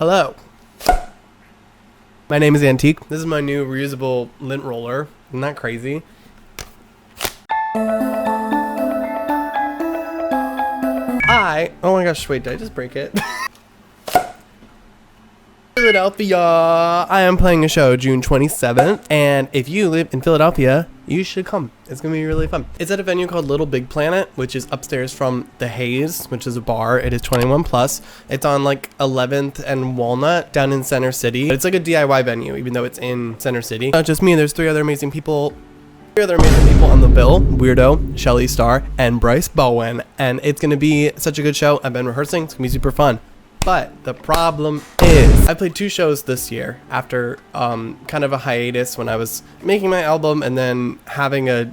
Hello. My name is Antique. This is my new reusable lint roller. Isn't that crazy? Oh my gosh, wait, did I just break it? Philadelphia. I am playing a show June 27th, and if you live in Philadelphia, you should come. It's gonna be really fun. It's at a venue called Little Big Planet, which is upstairs from The Haze, which is a bar. It is 21 plus. It's on like 11th and Walnut down in Center City. But it's like a DIY venue, even though it's in Center City. Not just me, there's three other amazing people on the bill: Weirdo, Shelley Star, and Bryce Bowyn. And it's gonna be such a good show. I've been rehearsing. It's gonna be super fun. But the problem is, I played 2 shows this year after kind of a hiatus when I was making my album and then having a...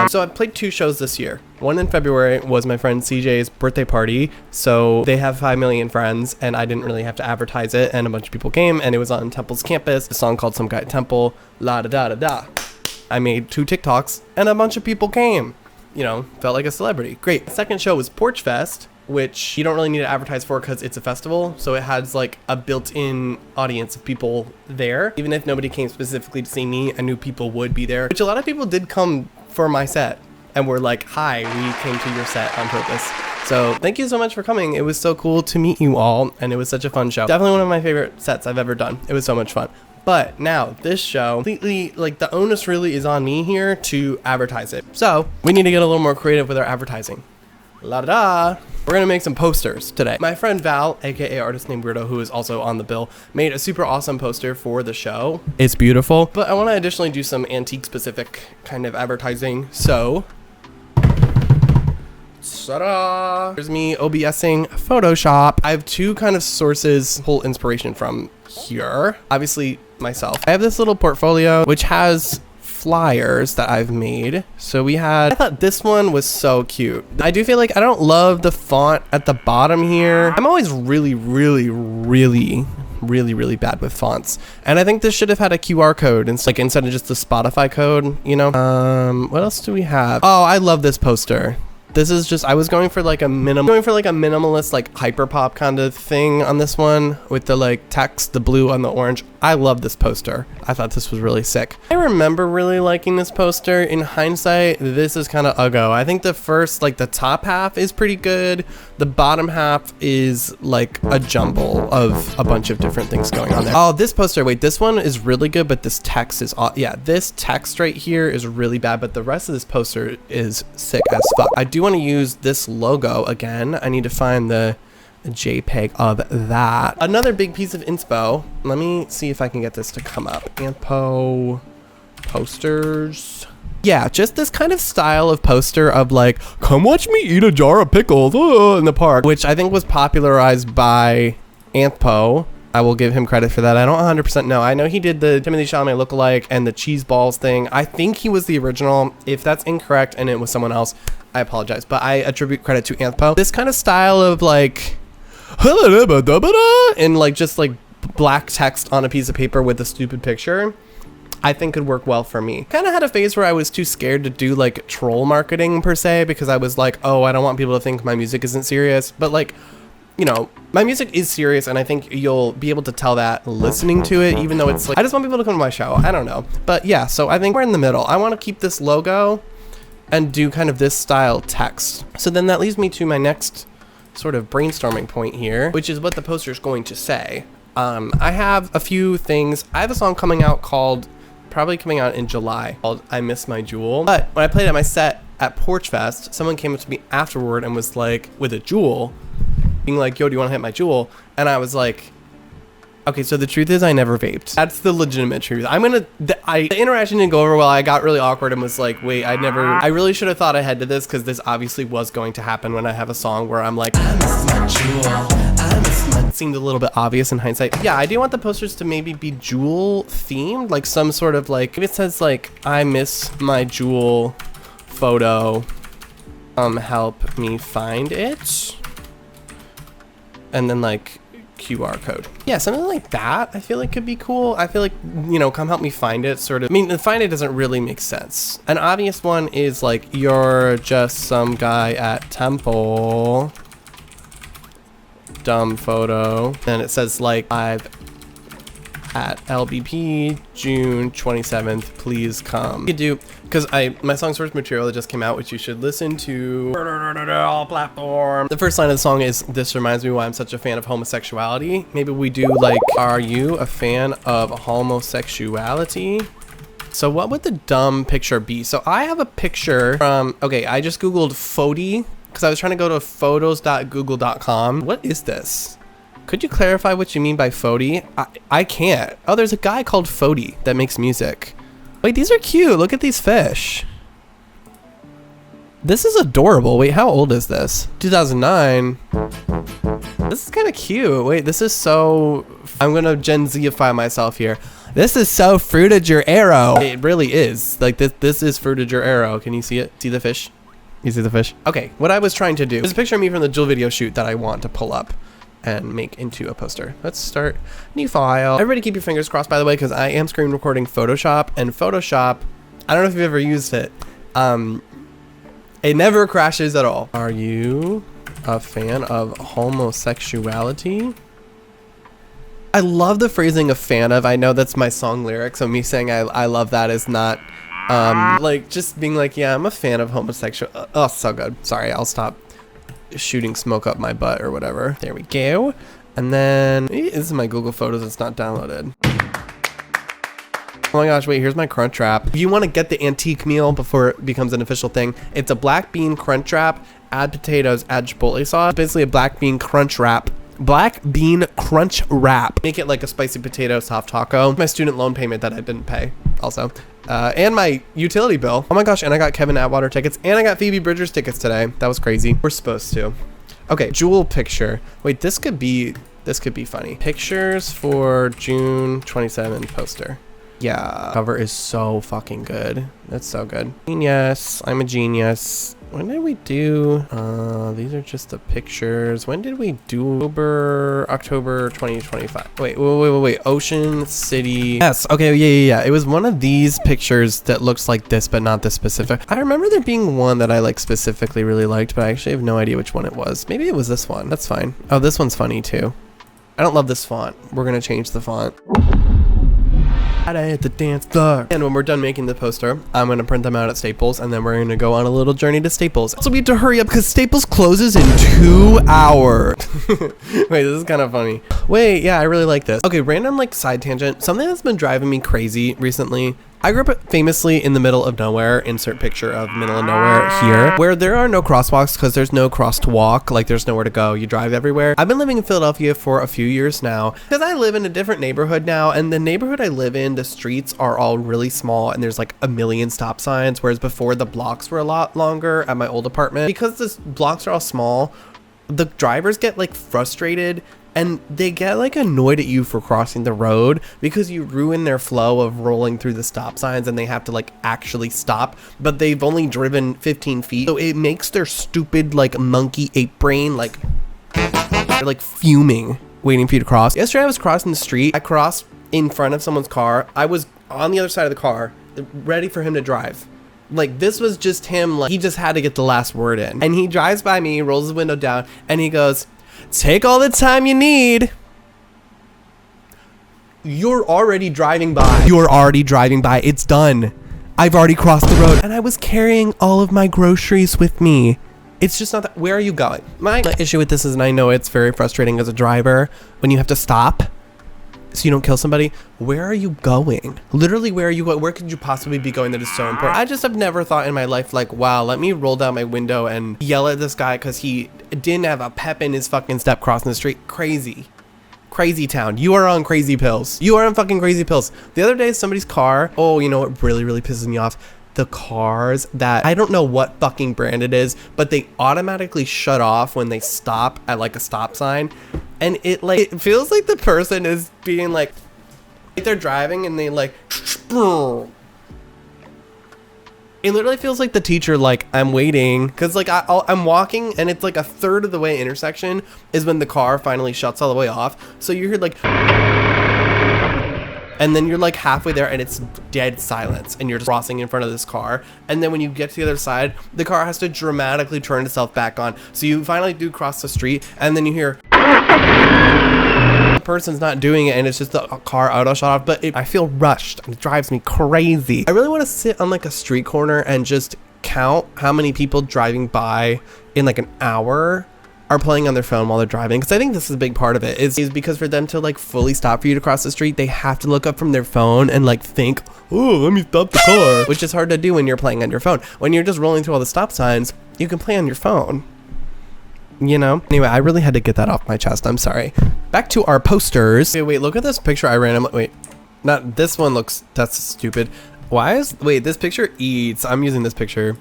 so I played 2 shows this year. One in February was my friend CJ's birthday party. So they have 5 million friends and I didn't really have to advertise it, and a bunch of people came, and it was on Temple's campus. A song called Some Guy at Temple, la da da da da. I made 2 TikToks and a bunch of people came. You know, felt like a celebrity. Great. The second show was Porch Fest, which you don't really need to advertise for because it's a festival. So it has like a built-in audience of people there. Even if nobody came specifically to see me, I knew people would be there, which a lot of people did come for my set and were like, hi, we came to your set on purpose. So thank you so much for coming. It was so cool to meet you all, and it was such a fun show. Definitely one of my favorite sets I've ever done. It was so much fun. But now this show, completely, like, the onus really is on me here to advertise it. So we need to get a little more creative with our advertising. La da da. We're gonna make some posters today. My friend Val, aka artist named Weirdo, who is also on the bill, made a super awesome poster for the show. It's beautiful, but I want to additionally do some antique specific kind of advertising. So ta-da! Here's me OBSing Photoshop. I have 2 kind of sources pull inspiration from here. Obviously myself. I have this little portfolio which has flyers that I've made. So I thought this one was so cute. I do feel like I don't love the font at the bottom here. I'm always really bad with fonts, and I think this should have had a QR code instead of just the Spotify code, you know. What else do we have? Oh, I love this poster. This is just, I was going for like a minimalist, like hyperpop kind of thing on this one with the like text, the blue on the orange. I love this poster. I thought this was really sick. I remember really liking this poster. In hindsight, this is kind of uggo. I think the first, like the top half is pretty good. The bottom half is like a jumble of a bunch of different things going on there. Oh, this poster, wait, this one is really good, but this text is, yeah, this text right here is really bad, but the rest of this poster is sick as fuck. I do want to use this logo again. I need to find the JPEG of that. Another big piece of inspo. Let me see if I can get this to come up. Ampo posters. Yeah, just this kind of style of poster of like, come watch me eat a jar of pickles in the park, which I think was popularized by Anthpo. I will give him credit for that. I don't 100% know. I know he did the Timothy Chalamet lookalike and the cheese balls thing. I think he was the original. If that's incorrect and it was someone else, I apologize, but I attribute credit to Anthpo. This kind of style of like, and like just like black text on a piece of paper with a stupid picture, I think could work well for me. Kind of had a phase where I was too scared to do like troll marketing per se, because I was like, oh, I don't want people to think my music isn't serious. But like, you know, my music is serious, and I think you'll be able to tell that listening to it, even though it's like, I just want people to come to my show. I don't know. But yeah, so I think we're in the middle. I want to keep this logo and do kind of this style text. So then that leads me to my next sort of brainstorming point here, which is what the poster is going to say. I have a few things. I have a song coming out probably coming out in July, called I Miss My Jewel. But when I played at my set at Porch Fest, someone came up to me afterward and was like, with a jewel, being like, yo, do you want to hit my jewel? And I was like, okay, so the truth is I never vaped. That's the legitimate truth. The interaction didn't go over well. I got really awkward and was like, wait, I really should have thought ahead to this, because this obviously was going to happen when I have a song where I'm like, I miss my jewel. It seemed a little bit obvious in hindsight. Yeah, I do want the posters to maybe be jewel themed, like some sort of like, if it says like, I miss my jewel photo, help me find it. And then like QR code. Yeah, something like that I feel like could be cool. I feel like, you know, come help me find it sort of. I mean, find it doesn't really make sense. An obvious one is like, you're just some guy at Temple. dumb photo. And it says like live at LBP June 27th. Please come. You can do, because my song source material that just came out, which you should listen to all platform. The first line of the song is, "This reminds me why I'm such a fan of homosexuality." Maybe we do like, "Are you a fan of homosexuality?" So what would the dumb picture be? So I have a picture from, okay, I just Googled Foti because I was trying to go to photos.google.com. What is this? Could you clarify what you mean by Foti? I can't. Oh, there's a guy called Foti that makes music. Wait, these are cute. Look at these fish. This is adorable. Wait, how old is this? 2009. This is kind of cute. Wait, this is so... I'm going to Gen Z-ify myself here. This is so fruited your arrow. It really is. Like, this is fruited your arrow. Can you see it? See the fish? You see the fish? Okay, what I was trying to do. There's a picture of me from the Jewel video shoot that I want to pull up and make into a poster. Let's start new file. Everybody keep your fingers crossed, by the way, because I am screen recording Photoshop, and Photoshop, I don't know if you've ever used it. It never crashes at all. Are you a fan of homosexuality? I love the phrasing of fan of. I know that's my song lyric, so me saying I love that is not like just being like, yeah, I'm a fan of homosexual. Oh, so good. Sorry, I'll stop shooting smoke up my butt or whatever. There we go. And then this is my Google Photos. It's not downloaded. Oh my gosh, wait, here's my crunch wrap. If you want to get the antique meal before it becomes an official thing, it's a black bean crunch wrap, add potatoes, add chipotle sauce. It's basically a black bean crunch wrap. Black bean crunch wrap. Make it like a spicy potato soft taco. My student loan payment that I didn't pay also. And my utility bill. Oh my gosh, and I got Kevin Atwater tickets, and I got Phoebe Bridgers tickets today. That was crazy. We're supposed to. Okay, Jewel picture. Wait, this could be funny. Pictures for June 27th poster. Yeah, cover is so fucking good. That's so good. Genius. I'm a genius. When did we do? These are just the pictures. When did we do? October 2025. Wait. Ocean City. Yes. Okay. Yeah. It was one of these pictures that looks like this, but not this specific. I remember there being one that I like specifically really liked, but I actually have no idea which one it was. Maybe it was this one. That's fine. Oh, this one's funny too. I don't love this font. We're gonna change the font. At the dance floor. And when we're done making the poster, I'm gonna print them out at Staples, and then we're gonna go on a little journey to Staples. So we have to hurry up because Staples closes in 2 hours. Wait, this is kind of funny. Wait, yeah, I really like this. Okay, random like side tangent. Something that's been driving me crazy recently. I grew up famously in the middle of nowhere, insert picture of middle of nowhere here, where there are no crosswalks because there's no cross to walk, like there's nowhere to go, you drive everywhere. I've been living in Philadelphia for a few years now because I live in a different neighborhood now, and the neighborhood I live in, the streets are all really small and there's like a million stop signs, whereas before the blocks were a lot longer at my old apartment. Because the blocks are all small, the drivers get like frustrated and they get like annoyed at you for crossing the road because you ruin their flow of rolling through the stop signs, and they have to like actually stop, but they've only driven 15 feet. So it makes their stupid like monkey ape brain like fuming waiting for you to cross. Yesterday I was crossing the street. I crossed in front of someone's car. I was on the other side of the car ready for him to drive. Like this was just him, like he just had to get the last word in. And he drives by me, rolls his window down, and he goes, "Take all the time you need." You're already driving by. You're already driving by. It's done. I've already crossed the road. And I was carrying all of my groceries with me. It's just not that. Where are you going? My issue with this is, and I know it's very frustrating as a driver, when you have to stop so you don't kill somebody. Where are you going? Literally, where are you going? Where could you possibly be going that is so important? I just have never thought in my life like, wow, let me roll down my window and yell at this guy because he didn't have a pep in his fucking step crossing the street. Crazy town. You are on crazy pills. You are on fucking crazy pills. The other day, somebody's car. Oh, you know what really pisses me off? The cars that, I don't know what fucking brand it is, but they automatically shut off when they stop at like a stop sign. And it feels like the person is being like they're driving and they like, it literally feels like the teacher, like, I'm waiting because like I'm walking and it's like a third of the way intersection is when the car finally shuts all the way off. So you hear like, and then you're like halfway there and it's dead silence and you're just crossing in front of this car. And then when you get to the other side, the car has to dramatically turn itself back on. So you finally do cross the street and then you hear person's not doing it and it's just the car auto shut off, but I feel rushed. It drives me crazy. I really want to sit on like a street corner and just count how many people driving by in like an hour are playing on their phone while they're driving, because I think this is a big part of it is because for them to like fully stop for you to cross the street, they have to look up from their phone and like think, oh, let me stop the car, which is hard to do when you're playing on your phone. When you're just rolling through all the stop signs, you can play on your phone, you know. Anyway, I really had to get that off my chest. I'm sorry. Back to our posters. Wait, look at this picture I randomly, wait, not this one, looks, that's stupid. Why is, wait, this picture eats. I'm using this picture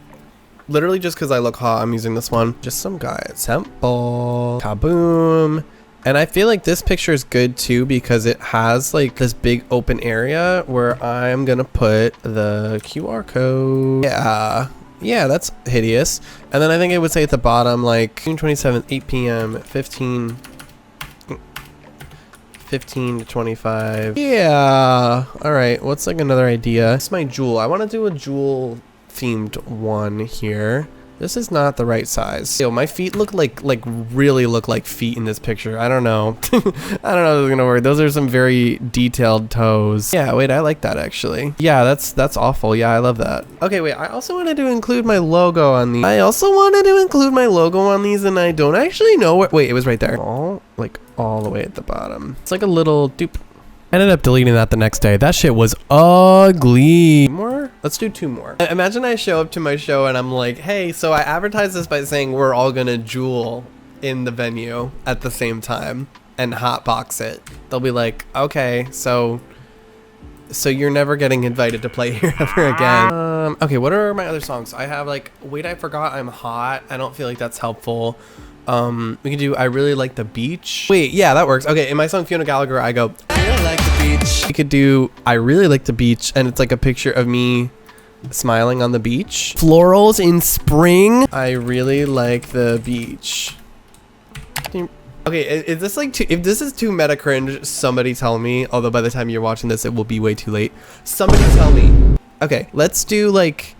literally just because I look hot. I'm using this one. Just some guy at Temple. Kaboom. And I feel like this picture is good too because it has like this big open area where I'm gonna put the QR code. Yeah, that's hideous. And then I think it would say at the bottom like June 27th, 8 p.m. 15 to 25. Yeah. All right. What's like another idea? It's my jewel. I want to do a jewel themed one here. This is not the right size. Yo, my feet look like really look like feet in this picture. I don't know. I don't know if it's gonna work. Those are some very detailed toes. Yeah, wait, I like that actually. Yeah, that's awful. Yeah, I love that. Okay, wait, I also wanted to include my logo on these. And I don't actually know what, wait, it was right there. All the way at the bottom. It's like a little dupe. Ended up deleting that the next day. That shit was ugly. More? Let's do 2 more. Imagine I show up to my show and I'm like, hey, so I advertised this by saying we're all gonna jewel in the venue at the same time and hotbox it. They'll be like, okay, so you're never getting invited to play here ever again. Okay, what are my other songs? I have like, wait, I forgot I'm hot. I don't feel like that's helpful. We can do I really like the beach. Wait, yeah, that works. Okay, in my song Fiona Gallagher, I go I really like the beach. We could do I really like the beach, and it's like a picture of me smiling on the beach. Florals in spring. I really like the beach. Okay, is this like too, if this is too meta cringe, somebody tell me. Although by the time you're watching this, it will be way too late. Somebody tell me. Okay, let's do like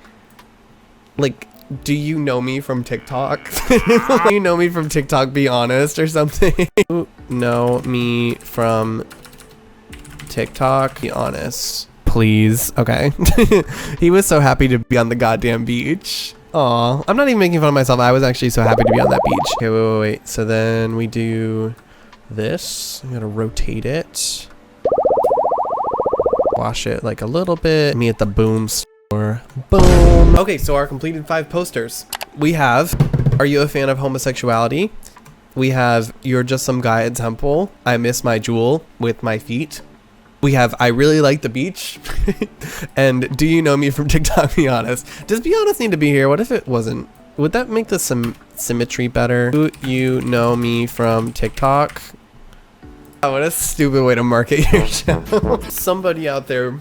do you know me from TikTok? Do you know me from TikTok, be honest, or something? Know me from TikTok, be honest, please. Okay. He was so happy to be on the goddamn beach. Aw, I'm not even making fun of myself. I was actually so happy to be on that beach. Okay, wait. So then we do this. I'm gonna rotate it. Wash it like a little bit. Me at the boom store. Boom. Okay, so our completed 5 posters. We have, are you a fan of homosexuality? We have, you're just some guy at Temple. I miss my jewel with my feet. We have, I really like the beach. And do you know me from TikTok, be honest? Does be honest need to be here? What if it wasn't? Would that make the symmetry better? Do you know me from TikTok? Oh, what a stupid way to market your show. Somebody out there,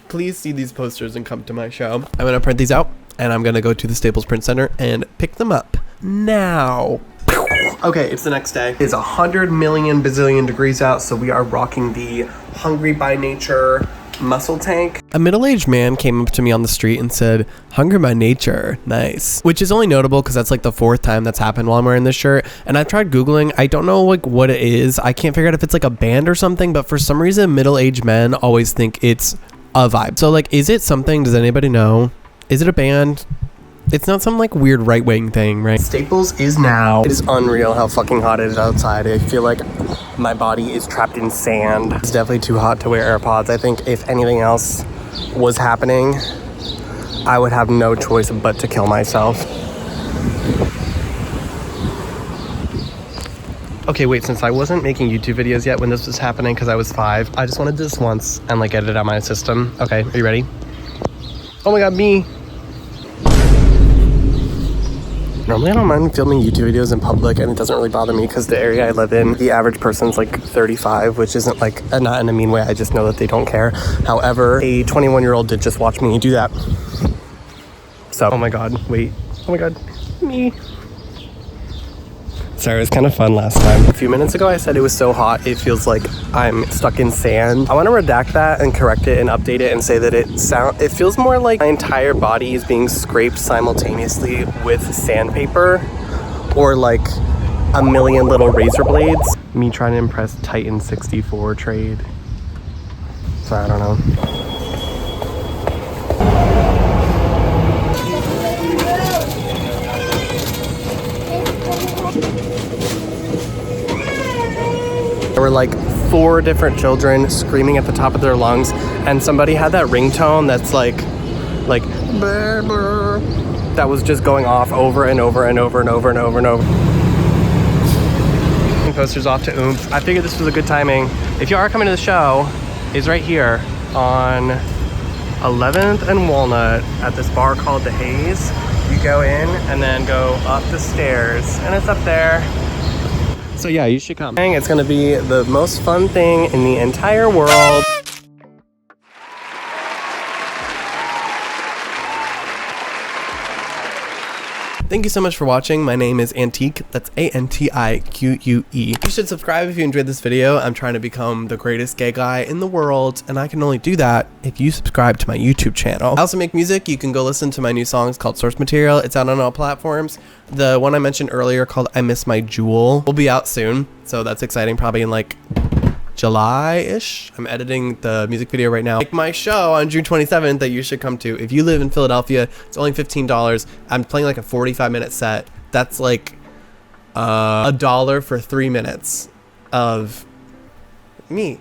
please see these posters and come to my show. I'm gonna print these out and I'm gonna go to the Staples Print Center and pick them up now. Okay, it's the next day. It's 100 million bazillion degrees out, so we are rocking the Hungry by Nature muscle tank. A middle-aged man came up to me on the street and said, "Hungry by Nature, nice." Which is only notable because that's like the 4th time that's happened while I'm wearing this shirt. And I've tried Googling. I don't know like what it is. I can't figure out if it's like a band or something, but for some reason, middle-aged men always think it's a vibe. So like, is it something? Does anybody know? Is it a band? It's not some like weird right-wing thing, right? Staples is now. It is unreal how fucking hot it is outside. I feel like my body is trapped in sand. It's definitely too hot to wear AirPods. I think if anything else was happening, I would have no choice but to kill myself. Okay, wait, since I wasn't making YouTube videos yet when this was happening because I was 5, I just wanted this once and like edit it out my system. Okay, are you ready? Oh my god, me. Normally I don't mind filming YouTube videos in public and it doesn't really bother me because the area I live in, the average person's like 35, which isn't like, not in a mean way, I just know that they don't care. However, a 21-year-old did just watch me do that. So, oh my god, wait, oh my god, me. Sorry, it was kind of fun last time. A few minutes ago I said it was so hot it feels like I'm stuck in sand. I want to redact that and correct it and update it and say that it feels more like my entire body is being scraped simultaneously with sandpaper, or like a million little razor blades. Me trying to impress Titan 64 trade. So I don't know. There were like 4 different children screaming at the top of their lungs, and somebody had that ringtone that's like brr, brr, that was just going off over and over and over and over and over and over. Posters off to Oomph. I figured this was a good timing. If you are coming to the show, it's right here on 11th and Walnut at this bar called The Haze. You go in and then go up the stairs, and it's up there. So yeah, you should come. It's gonna be the most fun thing in the entire world. Thank you so much for watching. My name is Antique. That's Antique. You should subscribe if you enjoyed this video. I'm trying to become the greatest gay guy in the world, and I can only do that if you subscribe to my YouTube channel. I also make music. You can go listen to my new songs called Source Material. It's out on all platforms. The one I mentioned earlier called I Miss My Jewel will be out soon, so that's exciting, probably in like July-ish. I'm editing the music video right now. Like my show on June 27th that you should come to. If you live in Philadelphia, it's only $15. I'm playing like a 45-minute set. That's like $1 for 3 minutes of me.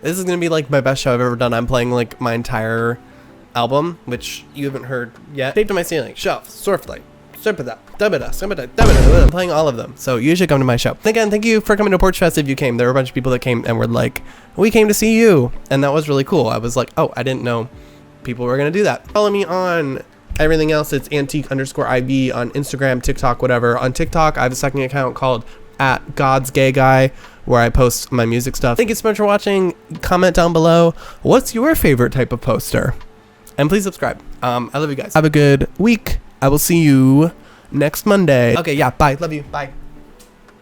This is gonna be like my best show I've ever done. I'm playing like my entire album, which you haven't heard yet. Taped to my ceiling, shelf, Surflight, I'm playing all of them, so you should come to my show. Again, thank you for coming to Porch Fest if you came. There were a bunch of people that came and were like, we came to see you, and that was really cool. I was like, oh, I didn't know people were gonna do that. Follow me on everything else. It's antique_IV on Instagram, TikTok, whatever. On TikTok, I have a second account called @GodsGayGuy where I post my music stuff. Thank you so much for watching. Comment down below, what's your favorite type of poster? And please subscribe. I love you guys. Have a good week. I will see you next Monday. Okay, yeah, bye. Love you. Bye.